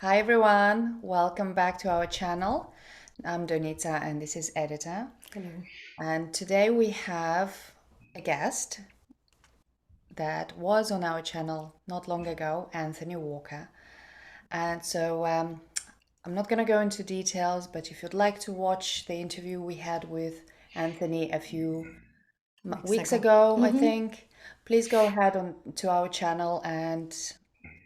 Hi everyone, welcome back to our channel. I'm Doinita and this is Edyta. Hello. And today we have a guest that was on our channel not long ago, Anthony Walker. And I'm not going to go into details, but if you'd like to watch the interview we had with Anthony a few Weeks weeks ago. ago, I Mm-hmm. think, please go ahead on to our channel and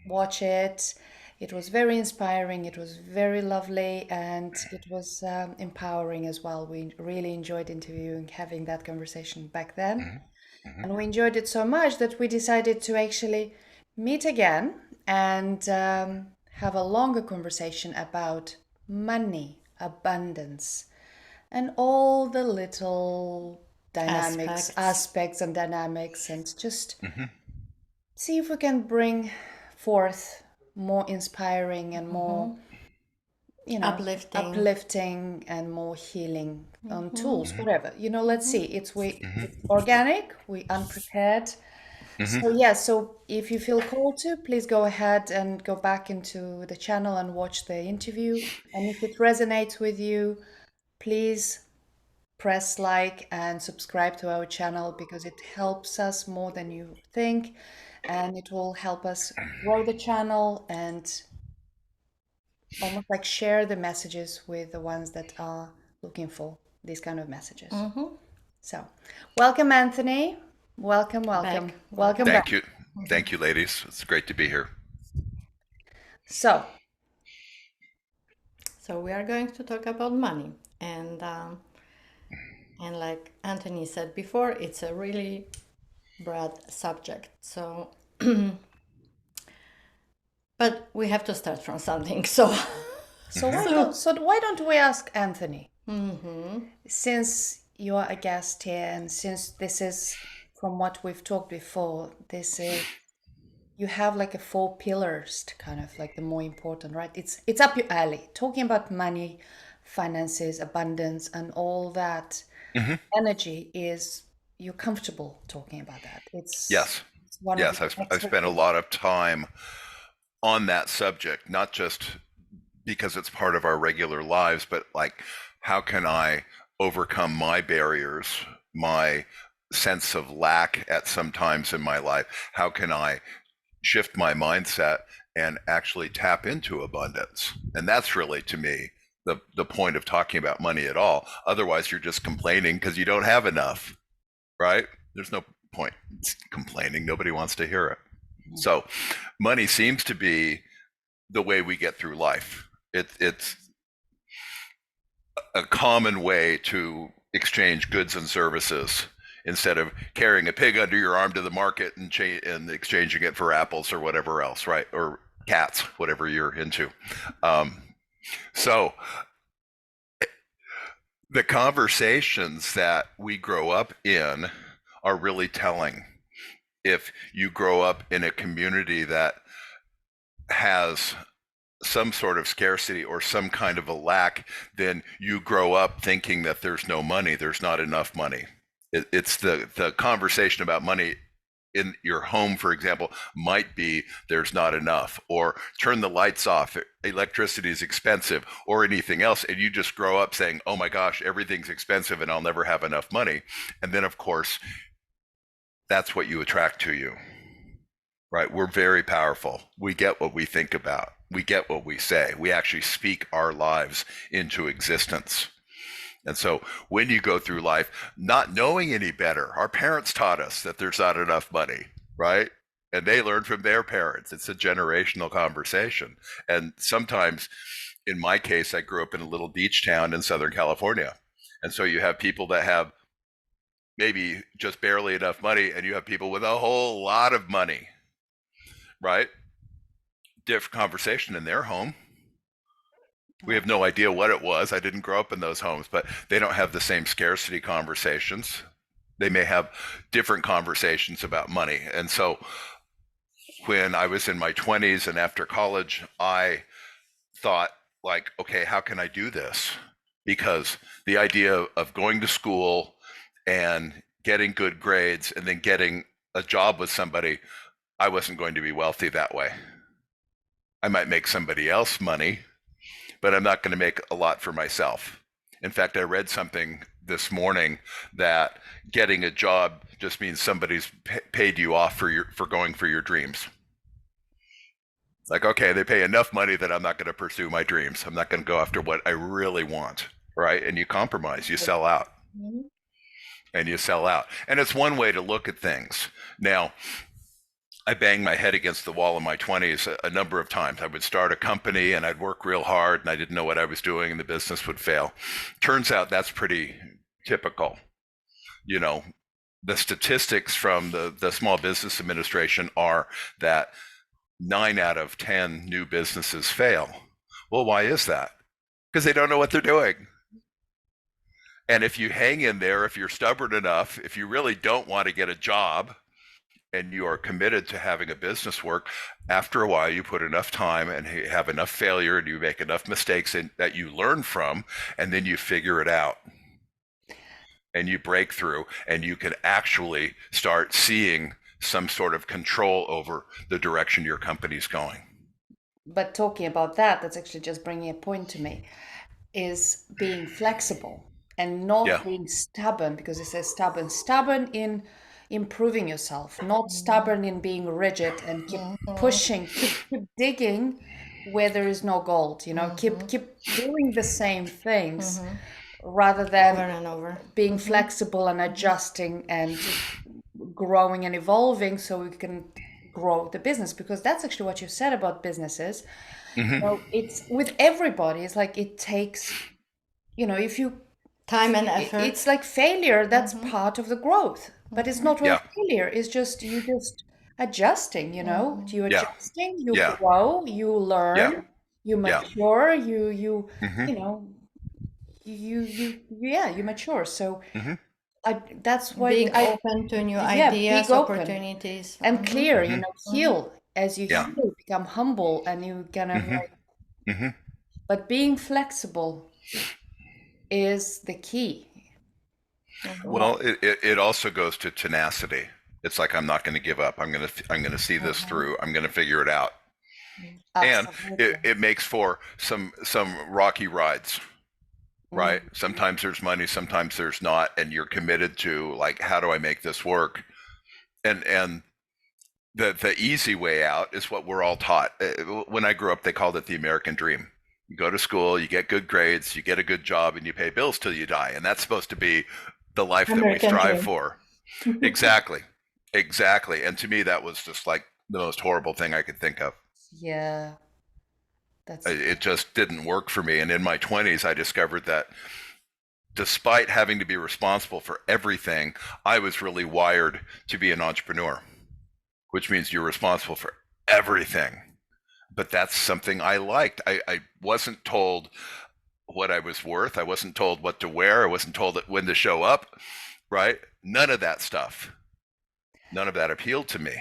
watch it. It was very inspiring, it was very lovely, and it was empowering as well. We really enjoyed interviewing, having that conversation back then. Mhm, mhm, And we enjoyed it so much that we decided to actually meet again and have a longer conversation about money, abundance, and all the little dynamics, Aspects. aspects, and dynamics, and just mhm, see if we can bring forth more inspiring and Mm-hmm. more, Uplifting. uplifting and more healing Mm-hmm. tools, mhm, whatever. Let's Mm-hmm. see. It's mhm, organic, we unprepared. mhm. So yeah, so if you feel called to, please go ahead and go back into the channel and watch the interview. And if it resonates with you, please press like and subscribe to our channel because it helps us more than you think, and it will help us grow the channel and almost like share the messages with the ones that are looking for these kind of messages. Mm-hmm. So, welcome, Anthony. Welcome, welcome, Back. welcome Welcome. back. Thank you. Mm-hmm. Thank you, ladies. It's great to be here. So, So we are going to talk about money, and like Anthony said before, it's a really broad subject. But we have to start from something. So, so Mhm, why don't so. so why don't we ask Anthony, Mm-hmm. since you are a guest here, and since this is from what we've talked before, this is you have like a four pillars to kind of like the more important, right? It's up your alley. Talking about money, finances, abundance, and all that mhm. energy is you're comfortable talking about that. Yes, It's one of yes. your I've spent a expertise. lot of time on that subject, not just because it's part of our regular lives, but like, how can I overcome my barriers, my sense of lack at some times in my life? How can I shift my mindset and actually tap into abundance? And that's really, to me, the point of talking about money at all. Otherwise, you're just complaining because you don't have enough, right? There's no point complaining. Nobody wants to hear it. So, money seems to be the way we get through life. It's a common way to exchange goods and services instead of carrying a pig under your arm to the market and exchanging it for apples or whatever else, right? Or cats, whatever you're into. Um, so the conversations that we grow up in are really telling. If you grow up in a community that has some sort of scarcity or some kind of a lack, then you grow up thinking that there's no money, there's not enough money. It's the conversation about money in your home, for example, might be there's not enough, or turn the lights off, electricity is expensive, or anything else. And you just grow up saying, oh my gosh, everything's expensive and I'll never have enough money. And then, of course, that's what you attract to you, right? We're very powerful. We get what we think about, we get what we say. We actually speak our lives into existence. And so when you go through life not knowing any better, our parents taught us that there's not enough money, right? And they learned from their parents. It's a generational conversation. And sometimes, in my case, I grew up in a little beach town in Southern California. And so you have people that have maybe just barely enough money, and you have people with a whole lot of money, right? Different conversation in their home. We have no idea what it was. I didn't grow up in those homes, but they don't have the same scarcity conversations. They may have different conversations about money. And so when I was in my 20s and after college, I thought, like, okay, how can I do this? Because the idea of going to school and getting good grades and then getting a job with somebody, I wasn't going to be wealthy that way. I might make somebody else money, but I'm not going to make a lot for myself. In fact, I read something this morning that getting a job just means somebody's paid you off for going for your dreams. Like, okay, they pay enough money that I'm not going to pursue my dreams. I'm not going to go after what I really want, right? And you compromise, you sell out, Mhm. and you sell out. And it's one way to look at things. Now, I banged my head against the wall in my 20s a number of times. I would start a company and I'd work real hard and I didn't know what I was doing and the business would fail. Turns out that's pretty typical. You know, the statistics from the Small Business Administration are that 9 out of 10 new businesses fail. Well, why is that? Because they don't know what they're doing. And if you hang in there, if you're stubborn enough, if you really don't want to get a job and you are committed to having a business work, after a while you put enough time and have enough failure and you make enough mistakes that you learn from, and then you figure it out and you break through and you can actually start seeing some sort of control over the direction your company's going. But talking about that, that's actually just bringing a point to me, is being flexible and Yeah. not being stubborn, because it says stubborn. Stubborn in improving yourself, not stubborn in being rigid and keep pushing, keep digging where there is no gold, keep doing the same things rather Over than and over. being flexible and adjusting and growing and evolving so we can grow the business, because that's actually what you said about businesses. It's with everybody, it's like it takes, if you Time and effort. it's like failure, that's part of the growth, but it's not real Yeah. failure, it's just you just adjusting, you Yeah. adjusting, you Yeah. grow, you Yeah. learn, you Yeah. mature, you Mm-hmm. you know you mature. So Mm-hmm. that's why Being I open to new yeah, ideas, being open opportunities. and clear, heal as you Yeah. heal, become humble, and you kind of Mm-hmm. like, Mm-hmm. but being flexible is the key. Well, it also goes to tenacity. It's like, I'm not going to give up. I'm going to see this through. I'm going to figure it out. And Absolutely. it makes for some rocky rides, right? Mm. Sometimes there's money, sometimes there's not, and you're committed to, like, how do I make this work? And the easy way out is what we're all taught. When I grew up, they called it the American dream. You go to school, you get good grades, you get a good job, and you pay bills till you die. And that's supposed to be the life that we American strive dream. for. Exactly. Exactly. And to me, that was just like the most horrible thing I could think of. Yeah, that's It just didn't work for me. And in my 20s, I discovered that despite having to be responsible for everything, I was really wired to be an entrepreneur, which means you're responsible for everything. But that's something I liked. I wasn't told what I was worth. I wasn't told what to wear. I wasn't told when to show up, right? None of that stuff. None of that appealed to me.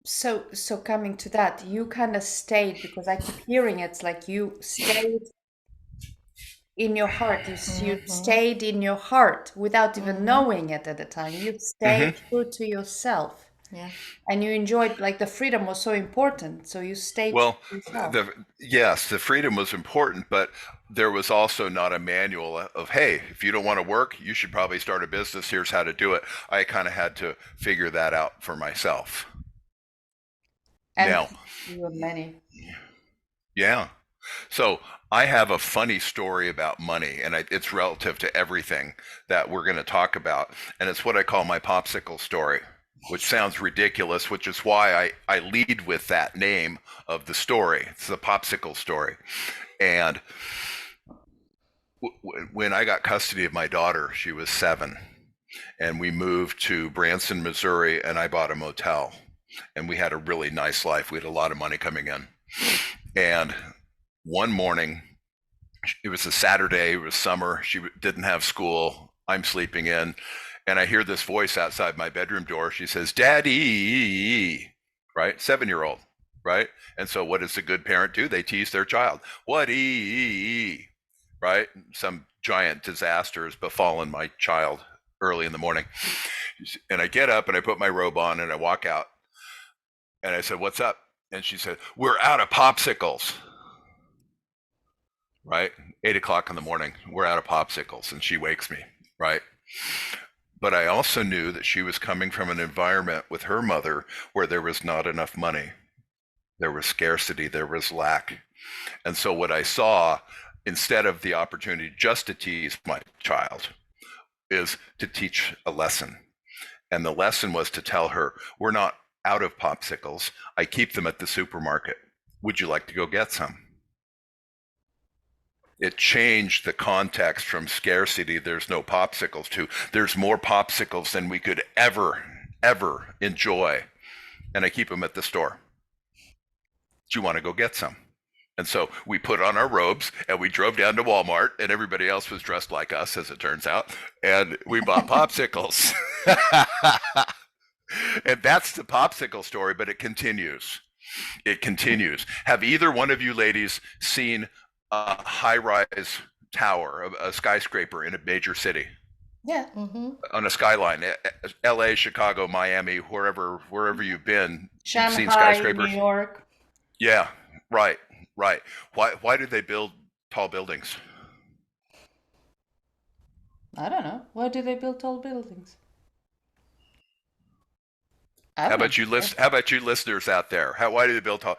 so coming to that, you kind of stayed, because I keep hearing it's like you stayed in your heart. You stayed in your heart without even knowing it at the time. You Mm-hmm. stayed true to yourself, Yeah. and you enjoyed, like, the freedom was so important, so you stayed true Well, to yourself. yes, the freedom was important, but there was also not a manual of, hey, if you don't want to work, you should probably start a business. Here's how to do it. I kind of had to figure that out for myself. And Now, you have many. yeah. So I have a funny story about money, and it's relative to everything that we're going to talk about. And it's what I call my popsicle story, which sounds ridiculous, which is why I lead with that name of the story. It's the popsicle story. And when I got custody of my daughter, she was 7, and we moved to Branson, Missouri, and I bought a motel. And we had a really nice life. We had a lot of money coming in. And one morning, it was a Saturday, it was summer, she didn't have school, I'm sleeping in, and I hear this voice outside my bedroom door. She says, "Daddy," right? 7-year-old, right? And so what does a good parent do? They tease their child. What, right? Some giant disaster has befallen my child early in the morning. And I get up and I put my robe on and I walk out. And I said, "What's up?" and she said, "We're out of popsicles." Right, 8 o'clock in the morning, we're out of popsicles, and she wakes me. Right, but I also knew that she was coming from an environment with her mother where there was not enough money, there was scarcity, there was lack. And so what I saw, instead of the opportunity just to tease my child, is to teach a lesson. And the lesson was to tell her, we're not out of popsicles. I keep them at the supermarket. Would you like to go get some? It changed the context from scarcity, there's no popsicles, to there's more popsicles than we could ever enjoy. And I keep them at the store. Do you want to go get some? And so we put on our robes and we drove down to Walmart, and everybody else was dressed like us, as it turns out, and we bought popsicles. And that's the popsicle story, but it continues. It continues. Have either one of you ladies seen a high-rise tower, a skyscraper in a major city? Yeah. On a skyline, LA, Chicago, Miami, wherever you've been, you've seen Shanghai, New skyscrapers. York. Yeah, right. Why did they build tall buildings? I don't know. Why do they build tall buildings? I How don't about you know. How about you listeners out there? Why do they build tall?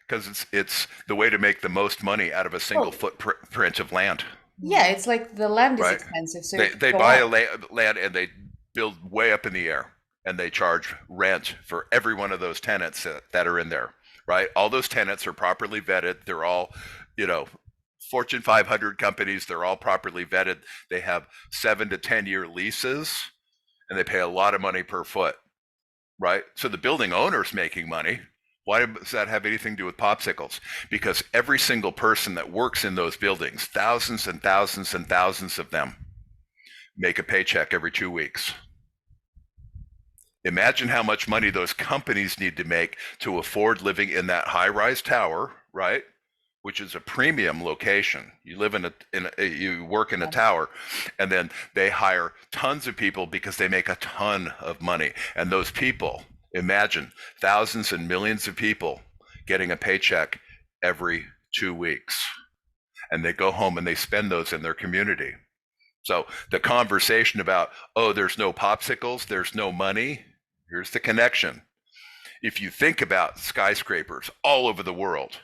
Because it's the way to make the most money out of a single Oh, footprint of land, yeah, it's like the land is right? expensive, so you They can they go buy up. land and they build way up in the air, and they charge rent for every one of those tenants that are in there, right? All those tenants are properly vetted. They're all, you know, Fortune 500 companies. They're all properly vetted. They have 7 to 10 year leases, and they pay a lot of money per foot, right? So the building owner's making money. Why does that have anything to do with popsicles? Because every single person that works in those buildings, thousands and thousands and thousands of them, make a paycheck every 2 weeks. Imagine how much money those companies need to make to afford living in that high-rise tower, right? Which is a premium location. You live you work in a tower, and then they hire tons of people because they make a ton of money. And those people, imagine thousands and millions of people getting a paycheck every 2 weeks, and they go home and they spend those in their community. So the conversation about, oh, there's no popsicles, there's no money, here's the connection. If you think about skyscrapers all over the world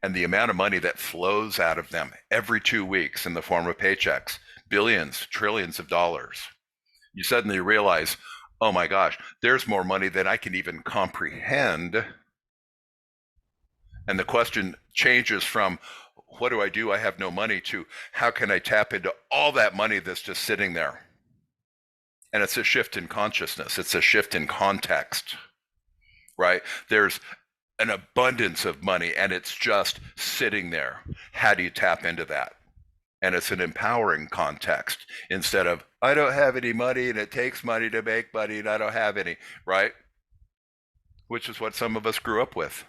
and the amount of money that flows out of them every 2 weeks in the form of paychecks, billions, trillions of dollars, you suddenly realize, oh my gosh, there's more money than I can even comprehend. And the question changes from, what do I do? I have no money, to how can I tap into all that money that's just sitting there? And it's a shift in consciousness. It's a shift in context, right? There's an abundance of money and it's just sitting there. How do you tap into that? And it's an empowering context instead of, I don't have any money and it takes money to make money and I don't have any, right? Which is what some of us grew up with,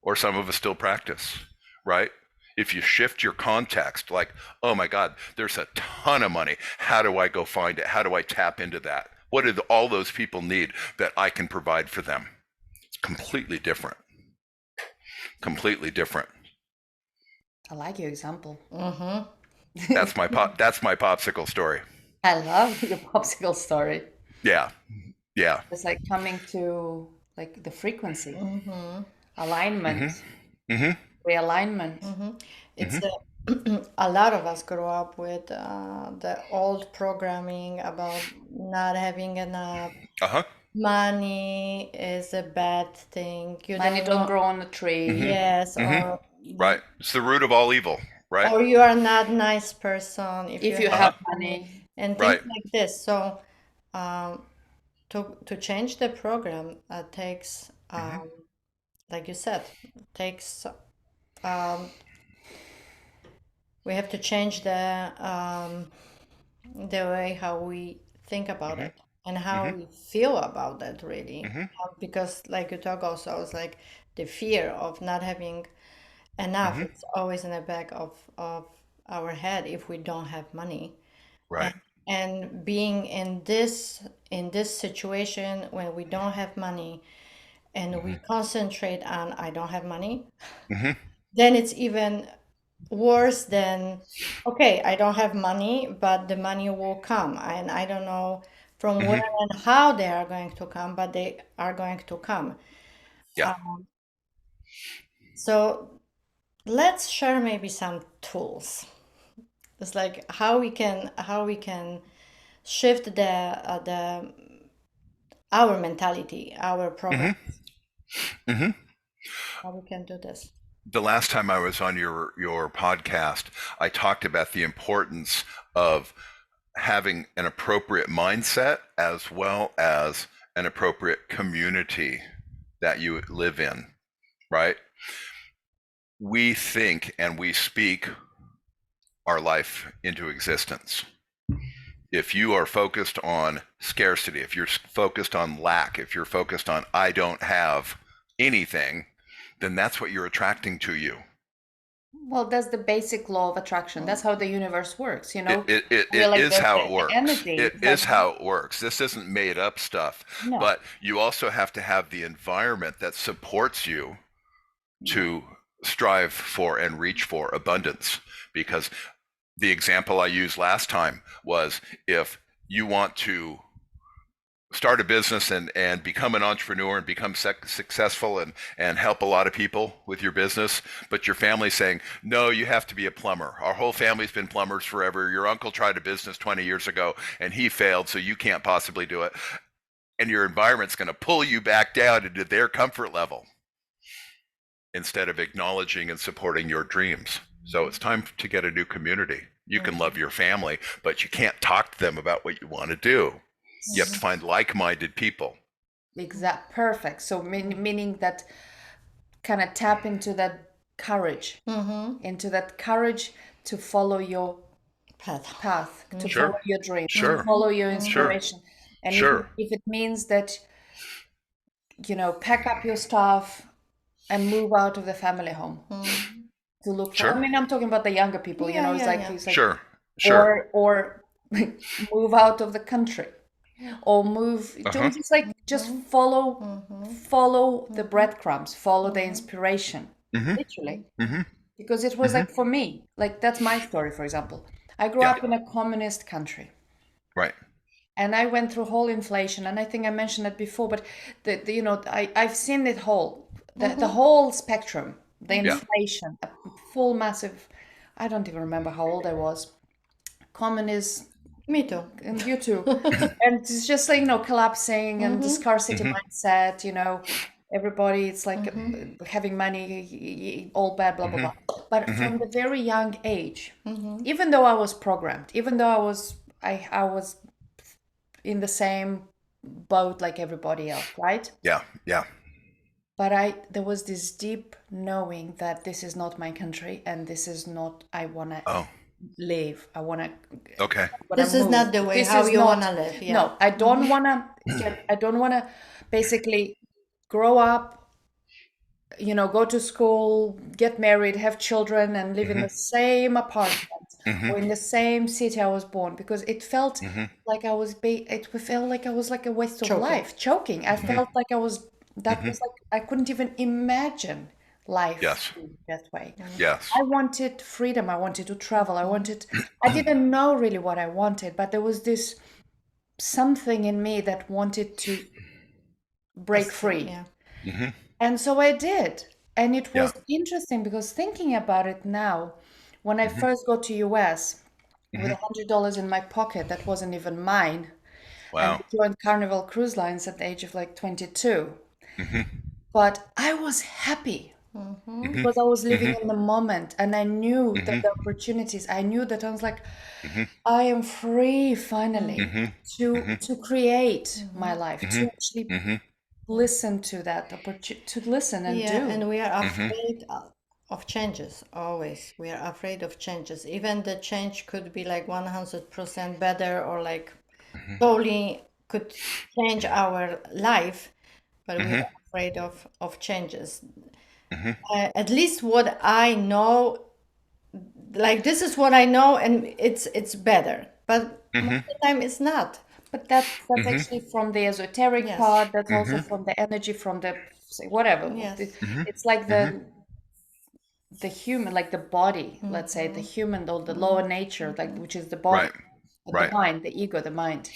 or some of us still practice, right? If you shift your context, like, oh my God, there's a ton of money. How do I go find it? How do I tap into that? What do all those people need that I can provide for them? It's completely different. Completely different. I like your example. That's my popsicle story. I love your popsicle story. Yeah. Yeah. It's like coming to like the frequency, alignment, realignment. It's a lot of us grow up with the old programming about not having enough. Uh-huh. Money is a bad thing. You Money don't don't know. grow on a tree. Yes, Right. It's the root of all evil, right? or you are not a nice person if If you you have have money money, and things Right. like this. So to change the program takes, like you said, takes we have to change the way how we think about it and how we feel about it really. Because like you talk also, it's like the fear of not having enough. It's always in the back of our head if we don't have money. Right. And being in this situation when we don't have money, and we concentrate on I don't have money, Hmm. then it's even worse than okay, I don't have money, but the money will come, and I don't know from where Hmm. and how they are going to come, but they are going to come. Yeah. So let's share maybe some tools. It's like how we can shift the our mentality, our program, Hmm. Hmm. how we can do this. The last time I was on your podcast, I talked about the importance of having an appropriate mindset as well as an appropriate community that you live in, right? We think and we speak our life into existence. If you are focused on scarcity, if you're focused on lack, if you're focused on I don't have anything, then that's what you're attracting to you. Well, that's the basic law of attraction. That's how the universe works, you It, know? it, it, We're it like is how it the works. energy. It It's like, is how it works. This isn't made up stuff, no. but you also have to have the environment that supports you Yeah. to strive for and reach for abundance. Because the example I used last time was if you want to start a business and become an entrepreneur and become successful and help a lot of people with your business, but your family's saying, no, you have to be a plumber. Our whole family's been plumbers forever. Your uncle tried a business 20 years ago and he failed, so you can't possibly do it. And your environment's going to pull you back down into their comfort level instead of acknowledging and supporting your dreams. So it's time to get a new community. You can love your family, but you can't talk to them about what you want to do. You have to find like-minded people. Exact. Perfect. So meaning that kind of tap into that courage, into that courage to follow your Path. path, to Sure. follow your dream, to Sure. follow your Sure. inspiration. And Sure. if it means that, pack up your stuff and move out of the family home to look for, I Sure. mean, I'm talking about the younger people, Yeah, it's yeah, like, yeah. Sure. Sure. or move out of the country or move, Uh-huh. just follow the breadcrumbs, follow the inspiration, Mm-hmm. literally. Mm-hmm. Because it was Mm-hmm. like for me, like that's my story, for example. I grew Yeah. up in a communist country Right. and I went through whole inflation, and I think I mentioned it before, but I've seen it whole, the whole spectrum, the Yeah. inflation, a full massive, I don't even remember how old I was, communist, Me too. and you too. And it's just like, collapsing and the scarcity Mm-hmm. mindset, everybody, it's like having money, all bad, blah, blah, Mm-hmm. blah. But Mm-hmm. from the very young age, even though I was programmed, even though I was in the same boat like everybody else, right? Yeah. Yeah. But there was this deep knowing that this is not my country and this is not, I want to Oh. live. I want Okay. to This is move. not the way This how is you not, wanna live. Yeah. no, I don't want to basically grow up, go to school, get married, have children, and live in Mm-hmm. the same apartment Mm-hmm. or in the same city I was born, because it felt Mm-hmm. like it felt like I was like a waste of Choking. life, choking. I Mm-hmm. felt like that Mm-hmm. was like I couldn't even imagine life Yes. being that way. Yes. I wanted freedom. I wanted to travel. I didn't know really what I wanted, but there was this something in me that wanted to break free. Yeah. Mm-hmm. And so I did. And it Yeah. was interesting because thinking about it now, when I Mm-hmm. first got to US with Mm-hmm. $100 in my pocket, that wasn't even mine, and Wow. I joined Carnival Cruise Lines at the age of like 22. Mm-hmm. But I was happy Mm-hmm. because I was living Mm-hmm. in the moment and I knew that Mm-hmm. the opportunities, I knew that I was like, Mm-hmm. I am free finally Mm-hmm. to Mm-hmm. create my life, Mm-hmm. to actually Mm-hmm. listen to that opportunity, to listen and Yeah, do. and we are Mm-hmm. afraid of changes, always. We are afraid of changes. Even the change could be like 100% better or like totally could change our life, but we Mm-hmm. are afraid of changes. Mm-hmm. At least what I know, like this is what I know, and it's better. But most Mm-hmm. of the time, it's not. But that's Mm-hmm. actually from the esoteric Yes. part. That's also Mm-hmm. from the energy, from the say whatever. Yes. It's like the human, like the body, let's say the human or the lower nature, like which is the body, Right. the Right. mind, the ego, the mind.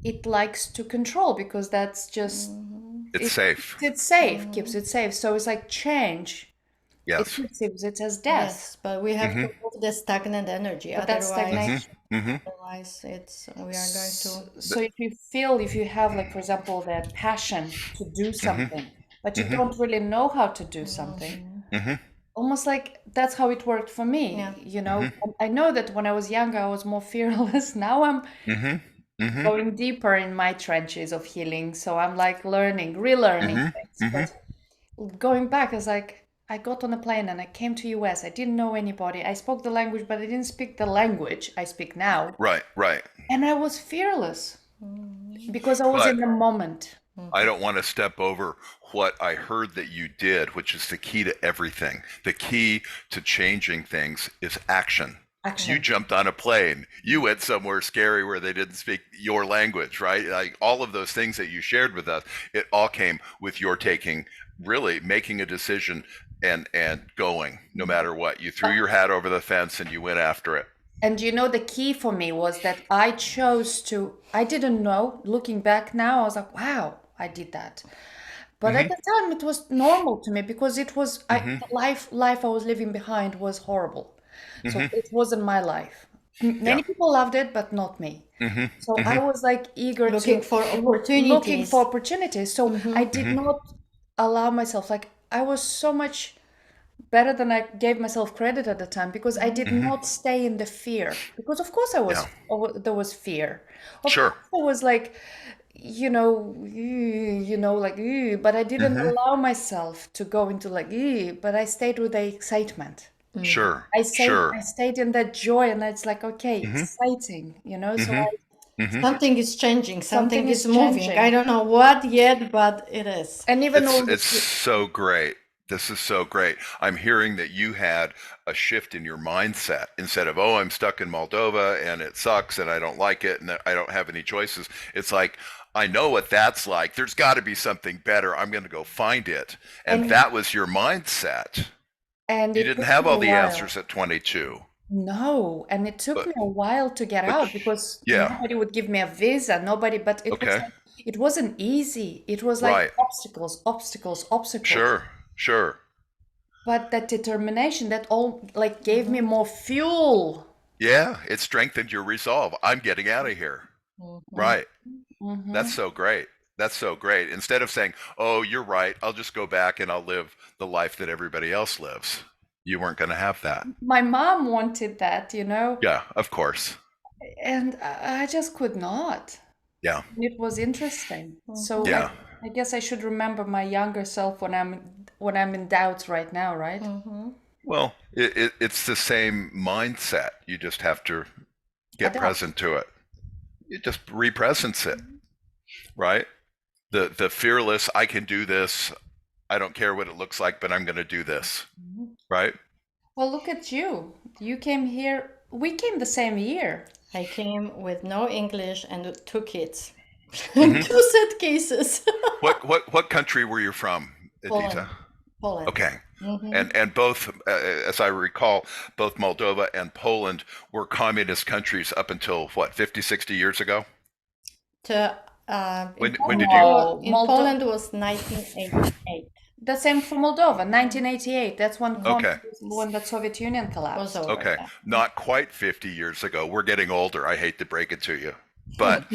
It likes to control because that's just It's safe. it's safe, keeps it safe. So it's like change. It Yes. perceives it as death, Yes, but we have to move the stagnant energy. but that's Otherwise, stagnation. otherwise it's we are going to. So if you have like, for example, the passion to do something, but you don't really know how to do something, almost like that's how it worked for me. Yeah. You know, And I know that when I was younger, I was more fearless. Now I'm going deeper in my trenches of healing. So I'm like relearning things. But going back, it's like I got on a plane and I came to US. I didn't know anybody. I spoke the language, but I didn't speak the language I speak now. Right. Right. And I was fearless because I was But in the moment. I don't want to step over what I heard that you did, which is the key to everything. The key to changing things is action. Action. You jumped on a plane. You went somewhere scary where they didn't speak your language, right? Like all of those things that you shared with us, it all came with your really making a decision and going, no matter what. You threw your hat over the fence and you went after it. And the key for me was that I didn't know, looking back now, I was like, wow, I did that. But at the time it was normal to me because it was, life I was living behind was horrible. So it wasn't my life. Many people loved it, but not me. So I was like eager Looking for opportunities. looking for opportunities. So I did not allow myself, like I was so much better than I gave myself credit at the time because I did not stay in the fear. Because of course there was fear. Of Sure. course there was like, like, but I didn't allow myself to go into like, but I stayed with the excitement. Sure. I Sure. stayed in that joy, and it's like, okay, exciting, So Something is changing. Something is is moving. changing. I don't know what yet, but it is. and even all It's so great. This is so great. I'm hearing that you had a shift in your mindset instead of, oh, I'm stuck in Moldova and it sucks and I don't like it and I don't have any choices. It's like, I know what that's like. There's got to be something better. I'm going to go find it. And that was your mindset. and You it didn't took have me all a the while. answers at 22. No, and it took But- me a while to get out because yeah. nobody would give me a visa. Nobody, but it was Okay. like, it wasn't easy. It was like Right. obstacles. Sure. But that determination, that all like gave me more fuel. Yeah, it strengthened your resolve. I'm getting out of here. Right. That's so great. That's so great. Instead of saying, oh, you're right, I'll just go back and I'll live the life that everybody else lives. You weren't going to have that. My mom wanted that, Yeah, of course. and I just could not. Yeah. It was interesting. So Yeah. I guess I should remember my younger self when I'm in doubt right now, right? Well, it's the same mindset. You just have to get Adapt. present to it. You just represence it, right? The fearless, I can do this. I don't care what it looks like, but I'm going to do this, right? Well, look at you. You came here. We came the same year. I came with no English and 2 kids. 2 set cases. What country were you from, Edyta? Poland. Okay. And both, as I recall, both Moldova and Poland were communist countries up until, 50, 60 years ago? When did you? In Poland was 1988. The same for Moldova, 1988. That's when Okay. when the Soviet Union collapsed. Was over. Okay. Not quite 50 years ago. We're getting older. I hate to break it to you. But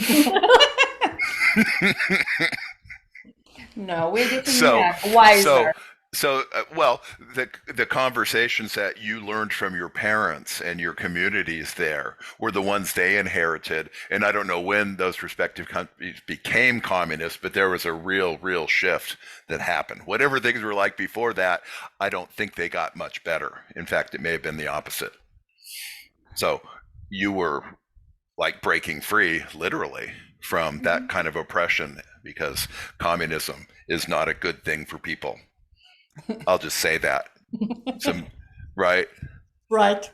No, we're getting so, wiser. well, the conversations that you learned from your parents and your communities there were the ones they inherited. And I don't know when those respective countries became communist, but there was a real shift that happened. Whatever things were like before that, I don't think they got much better. In fact, it may have been the opposite. So you were like breaking free, literally, from that kind of oppression, because communism is not a good thing for people. I'll just say that. Right? Right.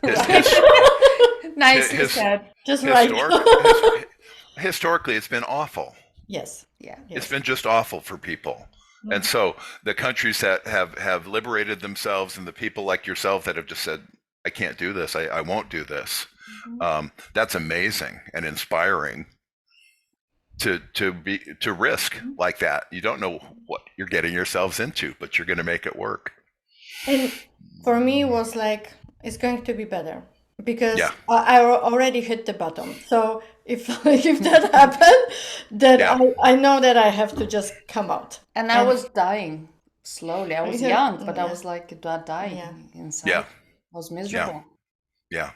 Nicely said. Just right. Historically, it's been awful. Yes. Yeah. It's been just awful for people. And so the countries that have liberated themselves, and the people like yourself that have just said, I can't do this, I won't do this, that's amazing and inspiring to risk like that. You don't know what you're getting yourselves into, but you're going to make it work. And for me, it was like, it's going to be better because Yeah. I already hit the bottom. So if if that happened, then Yeah. I know that I have to just come out. And I was dying slowly. I was Yeah, young, but I yeah, was like dying yeah. inside. Yeah. I was Yeah. miserable. Yeah.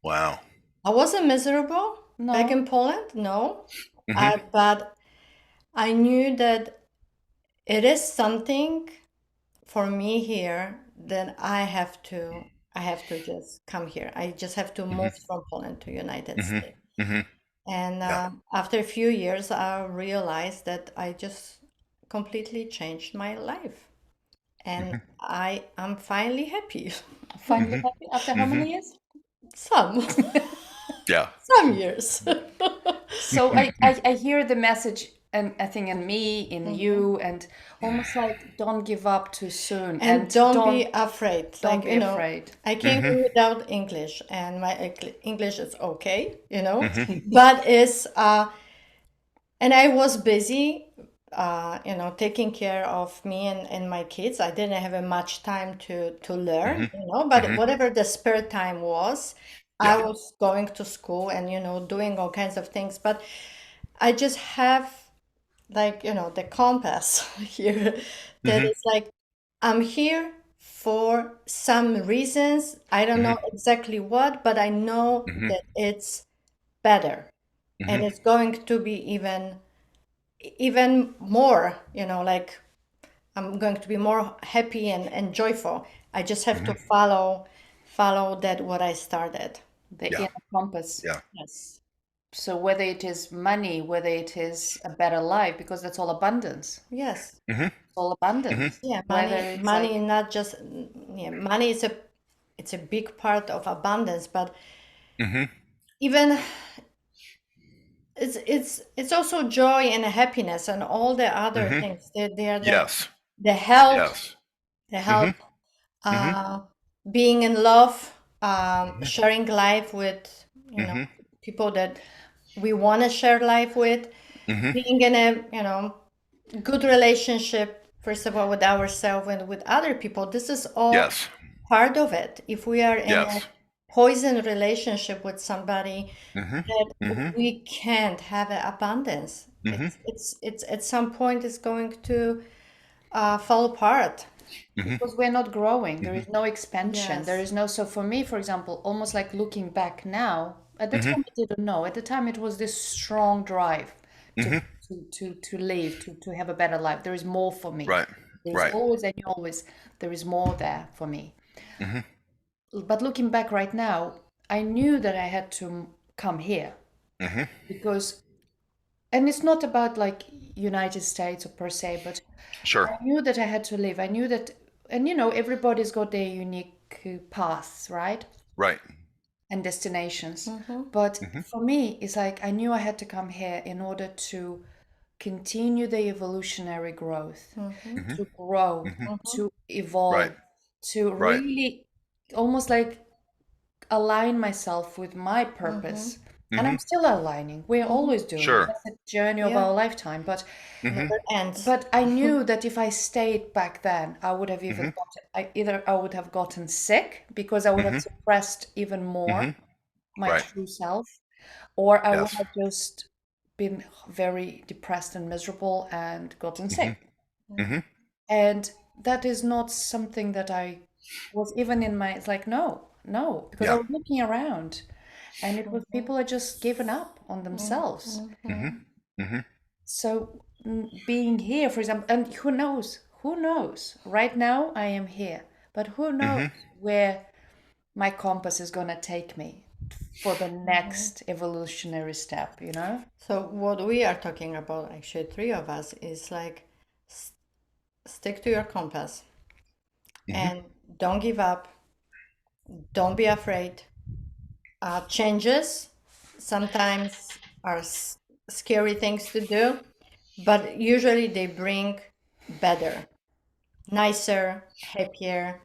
Wow. I wasn't miserable back No. in Poland, no. But I knew that it is something for me here, then I have to just come here. I just have to move from Poland to United States. And Yeah. after a few years, I realized that I just completely changed my life, and I am finally happy. Finally happy after how many years? Some Yeah. some years. So I hear the message, and I think in me, in you, and almost like don't give up too soon, And don't be afraid. don't Like, be afraid. I came here without English, and my English is okay, but it's and I was busy, taking care of me and my kids. I didn't have much time to learn, but whatever the spare time was, I Yeah. was going to school and, doing all kinds of things. But I just have, like, the compass here that is like, I'm here for some reasons. I don't know exactly what, but I know that it's better, and it's going to be even more, like, I'm going to be more happy and joyful. I just have to follow that what I started. The Yeah. inner compass. Yeah. Yes. So whether it is money, whether it is a better life, because that's all abundance. Yes. It's all abundance. Yeah, Whether money it's money like, not just, yeah, money is a big part of abundance, but even it's also joy and happiness and all the other things. They are Yes. the health, Yes. the health, being in love, sharing life with, people that we want to share life with, being in a, good relationship, first of all, with ourselves and with other people. This is all Yes. part of it. If we are in a Yes. poison relationship with somebody, that we can't have an abundance. It's at some point it's going to fall apart. because we're not growing, there is no expansion, there Yes. is no. So for me, for example, almost like looking back now, at the time I didn't know. At the time it was this strong drive to to live, to have a better life. There is more for me. Right. There is Right. always and always there is more there for me. But looking back right now, I knew that I had to come here because, and it's not about like United States or per se, but Sure. I knew that I had to live. I knew that, and everybody's got their unique paths, right? Right. And destinations. But for me, it's like I knew I had to come here in order to continue the evolutionary growth, to grow, to Right. evolve, to Right. really almost like align myself with my purpose. And I'm still aligning. We're always doing it. Sure. That's the journey of Yeah. our lifetime. But Never ends. but I knew that if I stayed back then, I would have even either I would have gotten sick because I would have suppressed even more my Right. true self, or I would Yes. have just been very depressed and miserable and gotten sick. And that is not something that I was even in my, it's like, no, because I Yeah. was looking around and it was people had just given up on themselves. So being here, for example, and who knows? Right now I am here, but who knows where my compass is going to take me for the next evolutionary step, So what we are talking about, actually, three of us, is like, stick to your compass and don't give up. Don't be afraid. Changes sometimes are scary things to do, but usually they bring better, nicer, happier,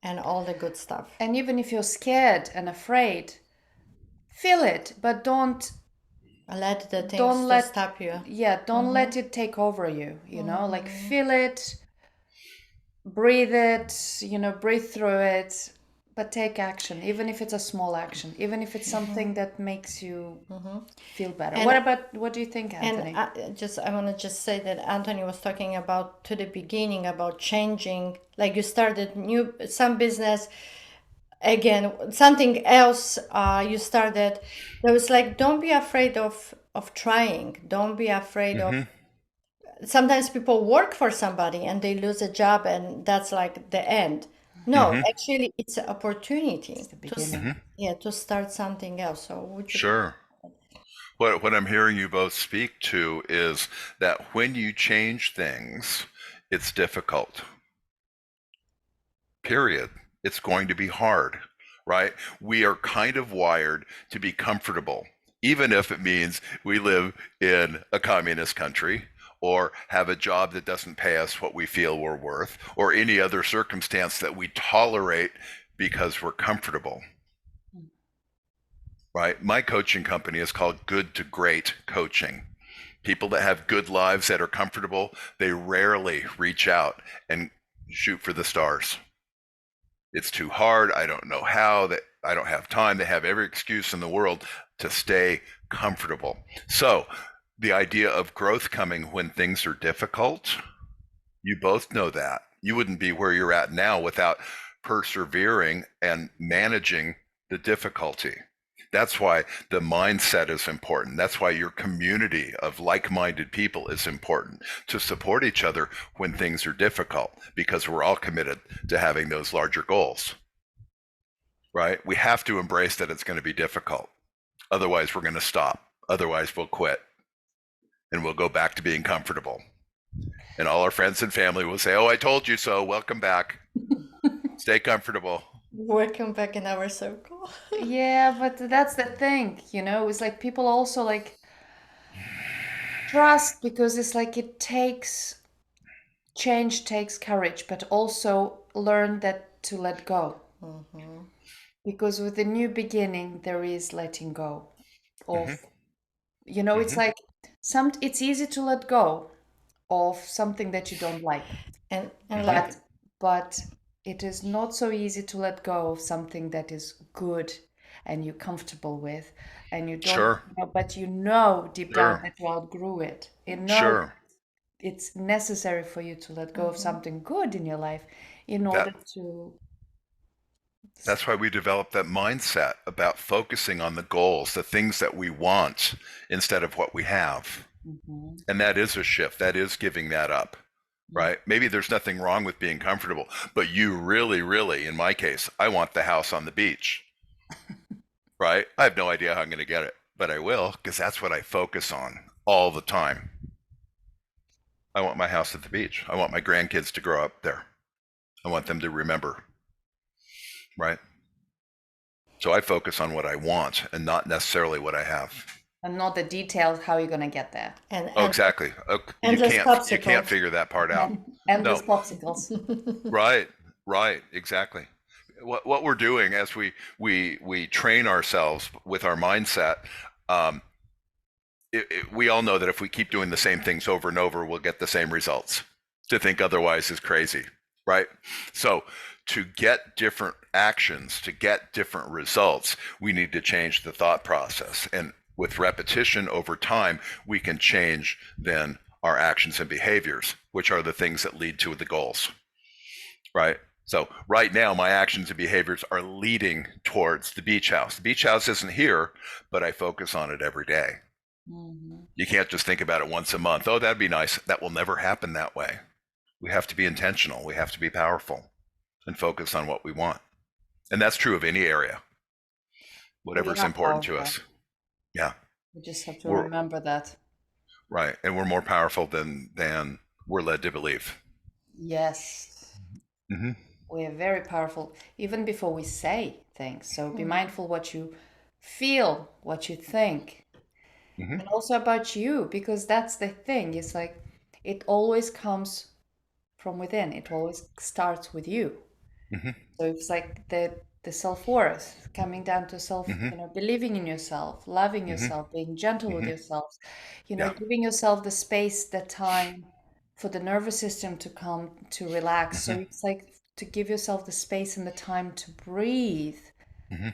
and all the good stuff. And even if you're scared and afraid, feel it, but Let the things don't to let stop you. don't let it take over you, like feel it, breathe it, breathe through it, but take action, even if it's a small action, even if it's something that makes you feel better. And What do you think, and Anthony? I want to just say that Anthony was talking about to the beginning about changing, like you started some business, again something else you started. There was like, don't be afraid of trying. Don't be afraid of, sometimes people work for somebody and they lose a job and that's like the end. No, actually it's an opportunity It's the to beginning. yeah, to start something else. So would you? Sure. What I'm hearing you both speak to is that when you change things, it's difficult. Period. It's going to be hard, right? We are kind of wired to be comfortable, even if it means we live in a communist country or have a job that doesn't pay us what we feel we're worth, or any other circumstance that we tolerate because we're comfortable, right? My coaching company is called Good to Great Coaching. People that have good lives that are comfortable, they rarely reach out and shoot for the stars. It's too hard. I don't know how. That I don't have time. They have every excuse in the world to stay comfortable. So the idea of growth coming when things are difficult, you both know that. You wouldn't be where you're at now without persevering and managing the difficulty. That's why the mindset is important. That's why your community of like-minded people is important, to support each other when things are difficult, because we're all committed to having those larger goals, right? We have to embrace that it's going to be difficult. Otherwise, we're going to stop. Otherwise, we'll quit and we'll go back to being comfortable. And all our friends and family will say, "Oh, I told you so. Welcome back. Stay comfortable." Welcome back in our circle. Yeah, but that's the thing, it's like people also like trust, because it's like change takes courage, but also learn that to let go. Because with the new beginning, there is letting go Mm-hmm. of, it's like it's easy to let go of something that you don't like, And Mm-hmm. like, but it is not so easy to let go of something that is good and you're comfortable with, and you don't, Sure. but deep down Sure. that you outgrew it. Sure. It's necessary for you to let go of something good in your life in That order to. That's why we developed that mindset about focusing on the goals, the things that we want instead of what we have. Mhm. And that is a shift. That is giving that up, Yeah. right? Maybe there's nothing wrong with being comfortable, but you really, really, in my case, I want the house on the beach, right? I have no idea how I'm going to get it, but I will, because that's what I focus on all the time. I want my house at the beach. I want my grandkids to grow up there. I want them to remember, right? So I focus on what I want and not necessarily what I have. And not the details how you're gonna get there. and Oh, and exactly. You endless can't popsicles. figure that part out. Endless No. popsicles. Right. Right. Exactly. What we're doing as we train ourselves with our mindset, um, we all know that if we keep doing the same things over and over, we'll get the same results. To think otherwise is crazy, right? So to get different actions, to get different results, we need to change the thought process. And with repetition over time, we can change then our actions and behaviors, which are the things that lead to the goals, right? So right now, my actions and behaviors are leading towards the beach house. The beach house isn't here, but I focus on it every day. Mhm. You can't just think about it once a month. Oh, that'd be nice. That will never happen that way. We have to be intentional. We have to be powerful and focus on what we want. And that's true of any area, We whatever's are important to powerful. us. Yeah, We just have to we're remember that. right. And we're more powerful than we're led to believe. Yes, Mm-hmm. we are very powerful even before we say things. So be mindful what you feel, what you think, Mm-hmm. and also about you, because that's the thing. It's like it always comes from within. It always starts with you. Mm-hmm. So it's like the self-worth coming down to self, Mm-hmm. believing in yourself, loving Mm-hmm. yourself, being gentle with Mm-hmm. yourself, Yeah. giving yourself the space, the time for the nervous system to come to relax. So Mm-hmm. it's like to give yourself the space and the time to breathe. Mm-hmm.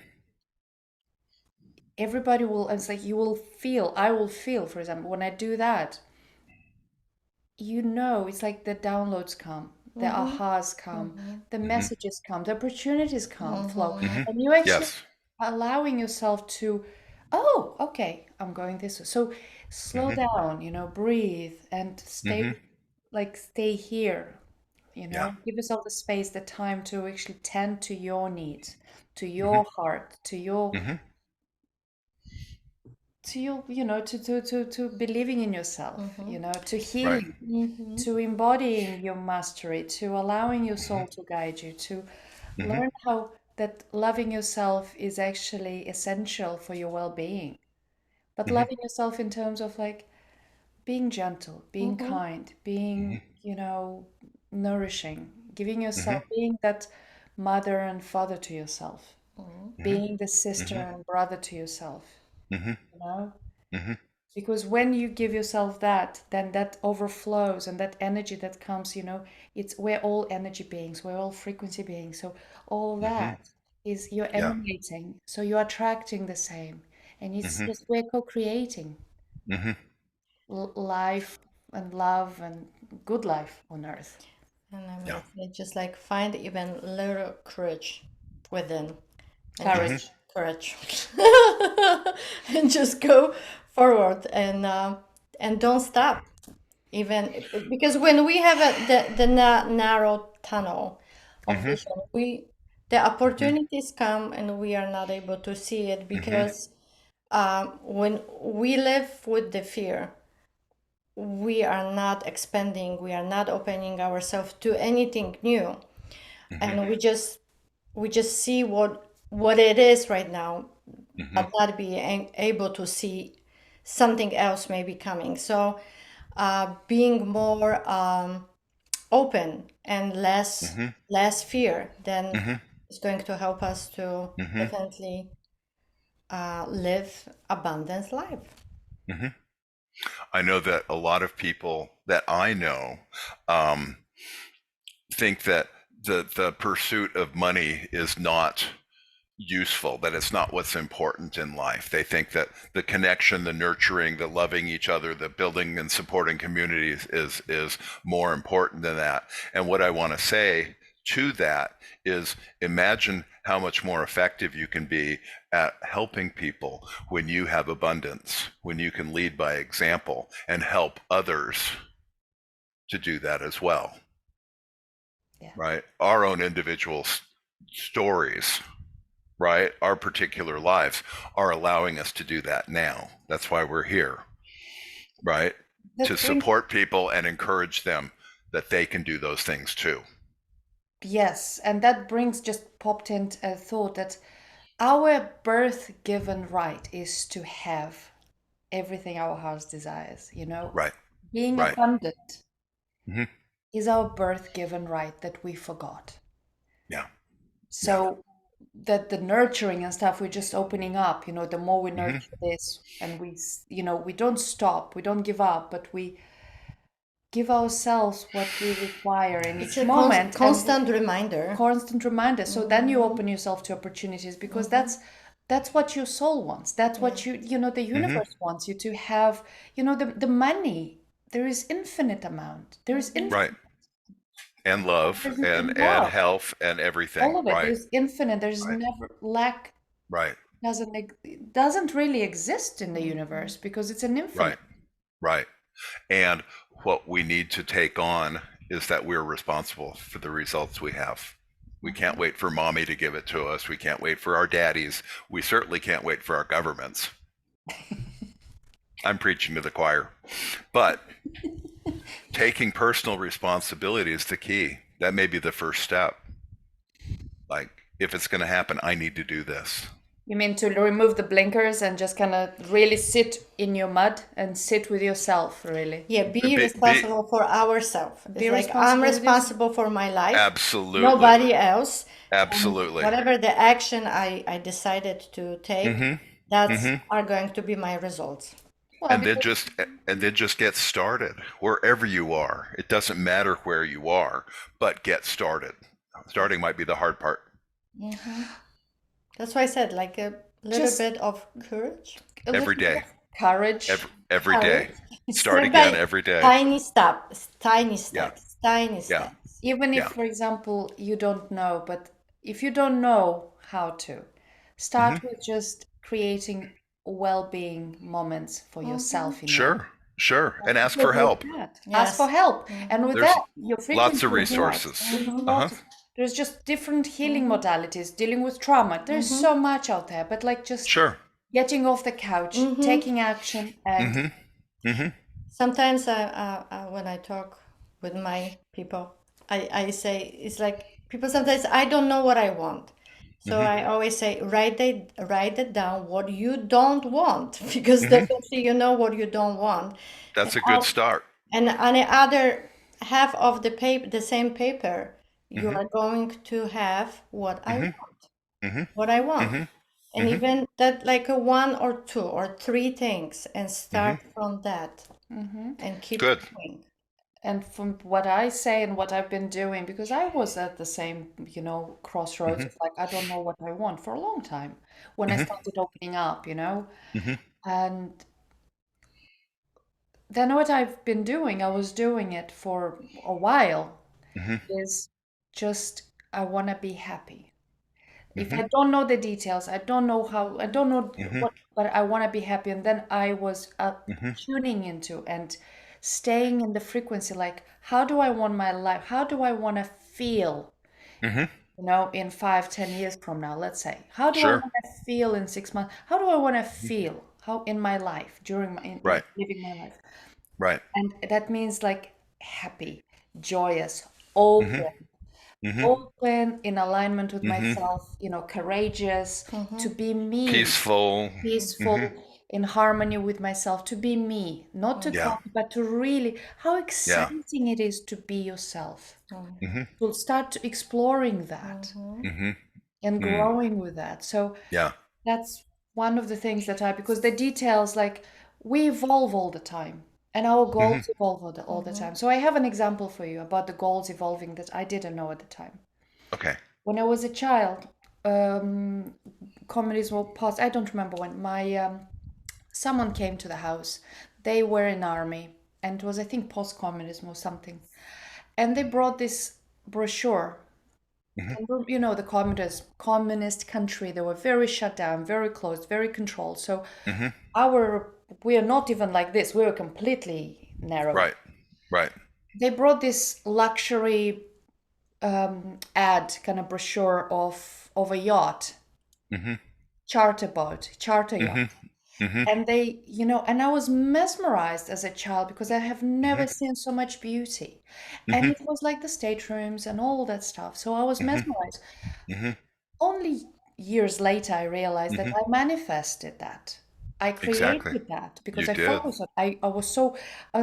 Everybody will, and it's like you will feel, I will feel, for example, when I do that, it's like the downloads come, the Mm-hmm. ahas come, Mm-hmm. the Mm-hmm. messages come, the opportunities come, flow, Mm-hmm. Mm-hmm. and you actually Yes. allowing yourself to, oh, okay, I'm going this way. So slow Mm-hmm. down, breathe and Mm-hmm. stay here, Yeah. give yourself the space, the time to actually tend to your needs, to Mm-hmm. your heart, Mm-hmm. to believing in yourself, Mm-hmm. to Right. healing, Mm-hmm. to embodying your mastery, to allowing your Mm-hmm. soul to guide you, to Mm-hmm. learn how that loving yourself is actually essential for your well-being. But Mm-hmm. loving yourself in terms of like being gentle, being Mm-hmm. kind, being, nourishing, giving Mm-hmm. yourself, being that mother and father to yourself, Mm-hmm. being the sister Mm-hmm. and brother to yourself, Mm-hmm. you know? Mm-hmm. Because when you give yourself that, then that overflows, and that energy that comes, we're all energy beings, we're all frequency beings. So all Mm-hmm. that is you're Yeah. emanating, so you're attracting the same. And it's Mm-hmm. just we're co-creating Mm-hmm. life and love and good life on earth. And I Yeah. will say, just like find even little courage within, and Mm-hmm. just Courage. courage, and just go forward, and don't stop. Even because when we have the narrow tunnel of Mm-hmm. vision, the opportunities come and we are not able to see it Mm-hmm. because when we live with the fear, we are not expanding, we are not opening ourselves to anything new, Mm-hmm. and we just see what it is right now, Mm-hmm. but not being able to see something else may be coming. So being more open and Mm-hmm. less fear, then Mm-hmm. it's going to help us to Mm-hmm. definitely live abundance life. Mm-hmm. I know that a lot of people that I know um, think that the pursuit of money is not useful, that it's not what's important in life. They think that the connection, the nurturing, the loving each other, the building and supporting communities is more important than that. And what I want to say to that is imagine how much more effective you can be at helping people when you have abundance, when you can lead by example and help others to do that as well. Yeah. Right? Our own individual stories, right? Our particular lives are allowing us to do that now. That's why we're here, right? To That brings, support people and encourage them that they can do those things too. yes, and that brings just popped in a thought that our birth given right is to have everything our hearts desires, Right, being right. abundant Mm-hmm. is our birth given right that we forgot. Yeah, yeah. So that the nurturing and stuff, we're just opening up, the more we Mm-hmm. nurture this, and we don't stop, we don't give up, but we give ourselves what we require in It's each a moment, and constant reminder. constant reminder. So then you Mm-hmm. open yourself to opportunities, because Mm-hmm. that's what your soul wants, that's Yeah. what the Mm-hmm. universe wants you to have. The money, there is infinite amount, there is Mm-hmm. Right. infinite, And love there's and love, health and everything. all of it, Right, there's infinite, there's right, never lack. right, Doesn't really exist in the Mm-hmm. universe because it's an right, infinite. right. And what we need to take on is that we're responsible for the results we have. We Mm-hmm. can't wait for mommy to give it to us. We can't wait for our daddies. We certainly can't wait for our governments. I'm preaching to the choir. But taking personal responsibility is the key. That may be the first step. Like, if it's going to happen, I need to do this. You mean to remove the blinkers and just kind of really sit in your mud and sit with yourself, really? Yeah, be Be responsible for ourselves. Be It's like I'm responsible with yourself. responsible for my life, absolutely, nobody else. And absolutely. whatever the action I decided to take, Mm-hmm. that's Mm-hmm. are going to be my results. Well, And then because just and then just get started wherever you are. It doesn't matter where you are, but get started. Starting might be the hard part. Hmm. That's why I said like a little just bit of courage, a Every little bit day, of courage. every day. courage, Start step again by every day. tiny steps, tiny Yeah, steps, tiny yeah, steps. Even if, yeah. for example, you don't know, but if you don't know how to, Mm-hmm. start with just creating well-being moments for Hmm. yourself in your life. Sure, sure. And ask Because for with help. that, ask for Yes. help. And Hmm. with There's that, your lots frequency of will rise. resources. There's Hmm. Uh-huh. lots there's just different healing Hmm. modalities, dealing with trauma. There's Hmm. so much out there, but like just Sure. getting off the couch, Hmm. taking action, and Mm-hmm. Mm-hmm. Sometimes when I talk with my people, I say it's like people sometimes I don't know what I want. So Mm-hmm. I always say write it down what you don't want because Mm-hmm. definitely you know what you don't want. And That's a good all, start. and on the other half of the paper, the same paper, you Mm-hmm. are going to have Mm-hmm. Mm-hmm. what I want. Mm-hmm. And Mm-hmm. even that like a one or two or three things and Mm-hmm. start from that Mhm. and keep Good. going. And from what I say and what I've been doing, because I was at the same, crossroads Mm-hmm. of like, I don't know what I want for a long time when I Mm-hmm. started opening up. Mm-hmm. And then what I've been doing, I was doing it for a while, Mm-hmm. is just, I want to be happy. If Mm-hmm. I don't know the details, I don't know how, I don't know Mm-hmm. what, but I want to be happy. And then I was Mm-hmm. tuning into and staying in the frequency, like, how do I want my life? How do I want to feel, Mm-hmm. in 5, 10 years from now, let's say? How do I Sure. want to feel in 6 months? How do I want to feel? How in my life, during in Right. living my life? Right. And that means like happy, joyous, Mm-hmm. open, Mm-hmm. open in alignment with Mm-hmm. myself, courageous, to Mm-hmm. be me, Peaceful. Mm-hmm. peaceful, in harmony with myself, to be me, not to Yeah. copy, but to really, how Yeah. exciting it is to be yourself. Mm-hmm. To start to exploring that Mm-hmm. Mm-hmm. and Mm. growing with that. So Yeah. that's one of the things that because the details, like, we evolve all the time and our Mm-hmm. goals evolve all the time. So I have an example for you about the goals evolving that I didn't know at the time. Okay. When I was a child, um, communism was passed. I don't remember when. My someone came to the house. They were in army, and it was, I think, post-communism or something. And they brought this brochure. Mm-hmm. And the communist country. They were very shut down, very closed, very controlled. So Mm-hmm. we are not even like this. We are completely narrow. Right. Right. They brought this luxury ad, kind of brochure of a yacht, Mm-hmm. charter yacht. Mm-hmm. Mm-hmm. And and I was mesmerized as a child because I have Mm-hmm. never seen so much beauty. And Mm-hmm. it was like the staterooms and all that stuff. So I was Mm-hmm. mesmerized. Mm-hmm. Only years later, I realized that Mm-hmm. I manifested that. I Exactly. created that because You I did. focused on. I was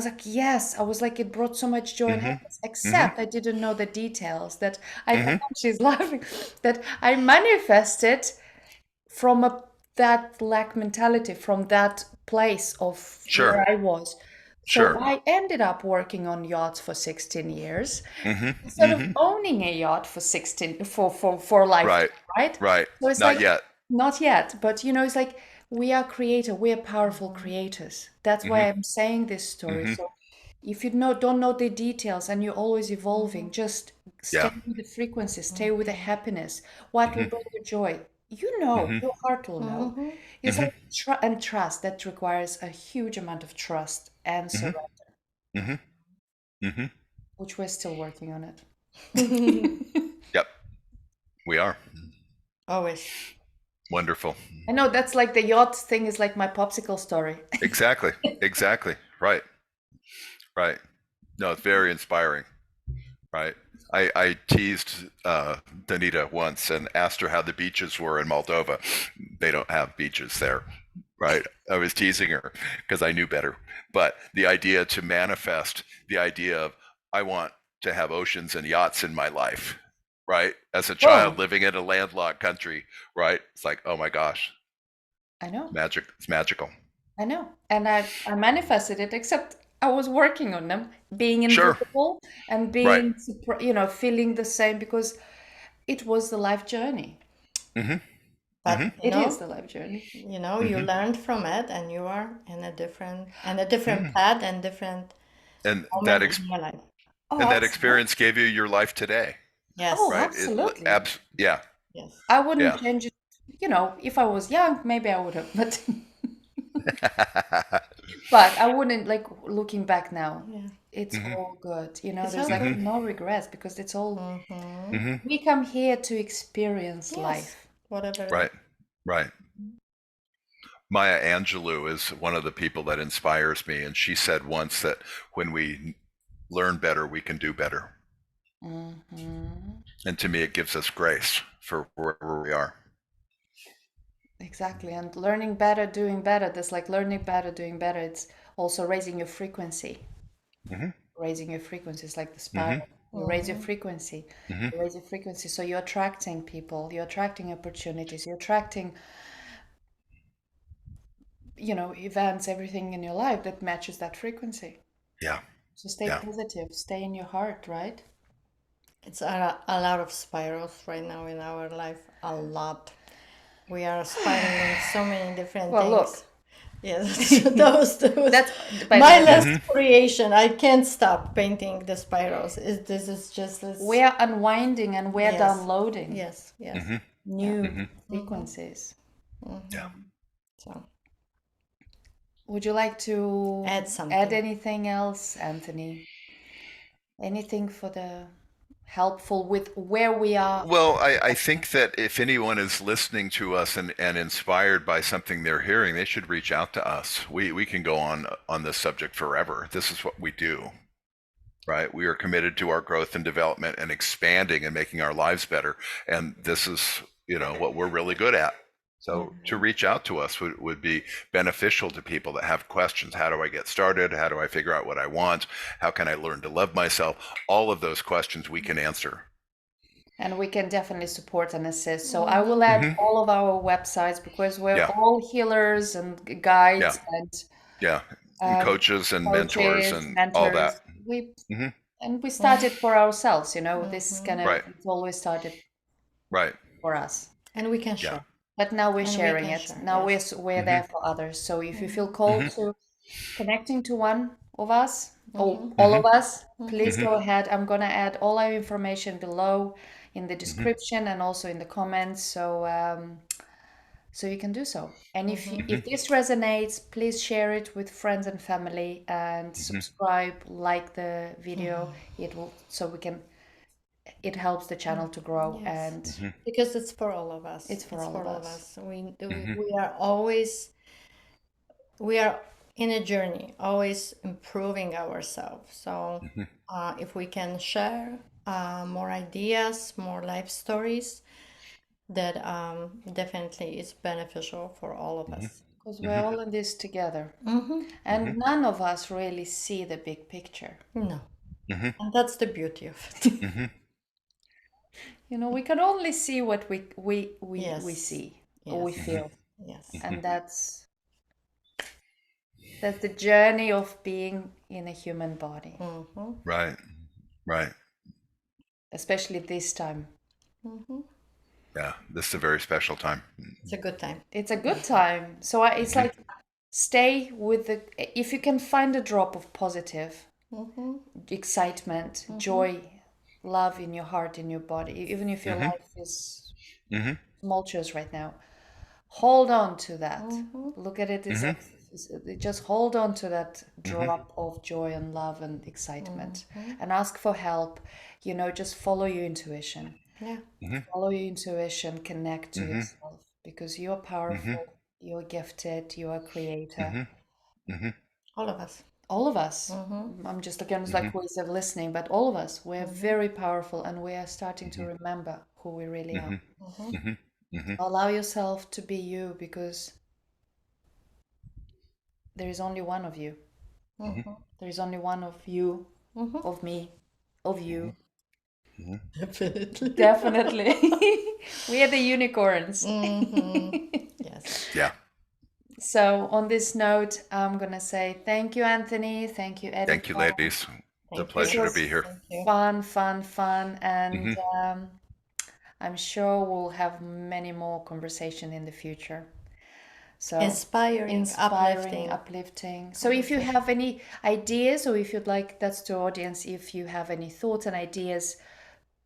like, yes. I was like, it brought so much joy and Mm-hmm. happiness. Mm-hmm. Except I didn't know the details that I. Mm-hmm. She's laughing. That I manifested from that lack mentality, from that place of Sure. where I was. So Sure. I ended up working on yachts for 16 years Mm-hmm. instead of Mm-hmm. owning a yacht for 16 for a lifetime, Right. right? Right. So it's Not like, yet. not yet, but it's like, we are creator, we are powerful creators. That's Mm-hmm. why I'm saying this story. Mm-hmm. So if you don't know the details and you're always evolving, just stay Yeah. with the frequency, stay with the happiness. What will Mm-hmm. bring you joy? Your heart will know. Mm-hmm. It's Mm-hmm. like and trust. That requires a huge amount of trust and Mm-hmm. surrender, Mm-hmm. Mm-hmm. which we're still working on it. Yep. We are. Always. Wonderful. I know that's like the yacht thing is like my popsicle story. Exactly. Exactly. Right. Right. No, it's very inspiring. Right. I teased Doinita once and asked her how the beaches were in Moldova. they don't have beaches there, right? I was teasing her because I knew better. But the idea to manifest the idea of, I want to have oceans and yachts in my life, right? As a child Oh, living in a landlocked country, right? It's like, oh my gosh, I know. magic. It's magical. I know. And I manifested it, except I was working on them, being Sure. invisible and Right. being, feeling the same because it was the life journey. Mm-hmm. Mm-hmm. But It is the life journey. you Mm-hmm. learned from it, and you are in a different path and different And moment in your life. Oh, that absolutely. experience gave you your life today, Yes, Oh, right? absolutely. Yeah. yes, I wouldn't Yeah. change it. If I was young, maybe I would have, but but I wouldn't like looking back now. yeah. It's Mm-hmm. all good. It's There's all like good. Mm-hmm. no regrets because it's all Mm-hmm. Mm-hmm. we come here to experience Yes, life. whatever it is. Right. Right. Maya Angelou is one of the people that inspires me, and she said once that when we learn better, we can do better. Hmm. And to me, it gives us grace for wherever we are. Exactly. And learning better, doing better. That's like learning better, doing better. It's also raising your frequency. Mm-hmm. Raising your frequency is like the Mm-hmm. spiral. You raise your Mm-hmm. frequency. Mm-hmm. You raise your frequency. So you're attracting people, you're attracting opportunities, you're attracting, events, everything in your life that matches that frequency. Yeah. So stay Yeah. positive, stay in your heart, right? It's a lot of spirals right now in our life. A lot. We are spiraling so many different Well, things. look, Yes, those. that's, by the My way, last Mm-hmm. creation. I can't stop painting the spirals. This is just this. we are unwinding and we're Yes, downloading yes, yes. Mm-hmm. Yeah. new Mm-hmm. Mm-hmm. frequencies. Yeah. Mm-hmm. So Would you like to add add something. anything else, Anthony? Anything for the helpful with where we are? Well, I think that if anyone is listening to us and inspired by something they're hearing, they should reach out to us. We can go on this subject forever. This is what we do, right? We are committed to our growth and development and expanding and making our lives better. And this is, what we're really good at. So to reach out to us would be beneficial to people that have questions. How do I get started? How do I figure out what I want? How can I learn to love myself? All of those questions we can answer. And we can definitely support and assist. So I will add Mm-hmm. all of our websites because we're Yeah. all healers and Yeah. guides and Yeah. And um, coaches and mentors coaches, and all that. mentors. We Mm-hmm. and we started for ourselves. This is Mm-hmm. kind of Right. it's always started Right. for us. And we can Yeah. share. But now we're And we sharing can it. share. Now Yes. we're Mm-hmm. there for others. So if you feel Mm-hmm. called Mm-hmm. to connecting to one of us or Mm-hmm. all Mm-hmm. of us, please Mm-hmm. Mm-hmm. go ahead. I'm gonna add all our information below in the Mm-hmm. description and also in the comments. So you can do so. And Mm-hmm. if this resonates, please share it with friends and family and Mm-hmm. subscribe, like the video. It will so we can it helps the channel to grow Yes. and Mm-hmm. Because it's for all of us. it's for It's all for of all of us. us. We Mm-hmm. we are always we are in a journey, always improving ourselves. So Mm-hmm. if we can share more ideas, more life stories, that definitely is beneficial for all of us. Because we're Mm-hmm. all in this together. Mm-hmm. Mm-hmm. And none of us really see the big picture. No, Mm-hmm. and that's the beauty of it. Mm-hmm. We can only see what we Yes, see or we yes, feel. yes. And that's the journey of being in a human body, Mm-hmm. Right. Right. especially this time. Mm-hmm. Yeah. This is a very special time. It's a good time. It's a good time. So it's Mm-hmm. like stay with if you can find a drop of positive Mm-hmm. excitement, Mm-hmm. joy, love in your heart, in your body, even if your Mm-hmm. life is Mm-hmm. tumultuous right now, hold on to that. Mm-hmm. Look at it as Mm-hmm. just hold on to that Mm-hmm. drop of joy and love and excitement Mm-hmm. and ask for help. Just follow your intuition. Yeah, Mm-hmm. Follow your intuition, connect to Mm-hmm. yourself because you're Mm-hmm. powerful, you're gifted, you're a creator. Mm-hmm. all of us. All of us. Mm-hmm. I'm just again, it's Mm-hmm. like who is listening, but all of us, we're Mm-hmm. very powerful and we are starting to remember who we really are. Mm-hmm. Mm-hmm. Mm-hmm. Allow yourself to be you because there is only one of you. There is only one of you, of me, of you. Definitely. Definitely. We are the unicorns. Yes. Yeah. So, on this note, I'm going to say thank you, Anthony. Thank you, Thank you, Edyta. ladies. It's a Thank you. This pleasure to was be here. Thank you. fun, fun, fun. And Hmm. I'm sure we'll have many more conversation in the future. So Inspiring, inspiring, uplifting uplifting. So if you conversation. have any ideas, or if you'd like, that's to audience, if you have any thoughts and ideas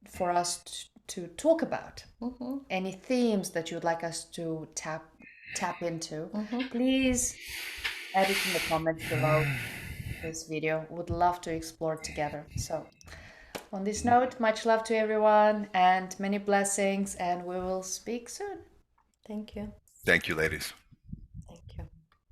for us to talk about, any themes that you'd like us to tap into, please add it in the comments below this video. Would love to explore together. So on this note, much love to everyone and many blessings, and we will speak soon. Thank you. Thank you, ladies.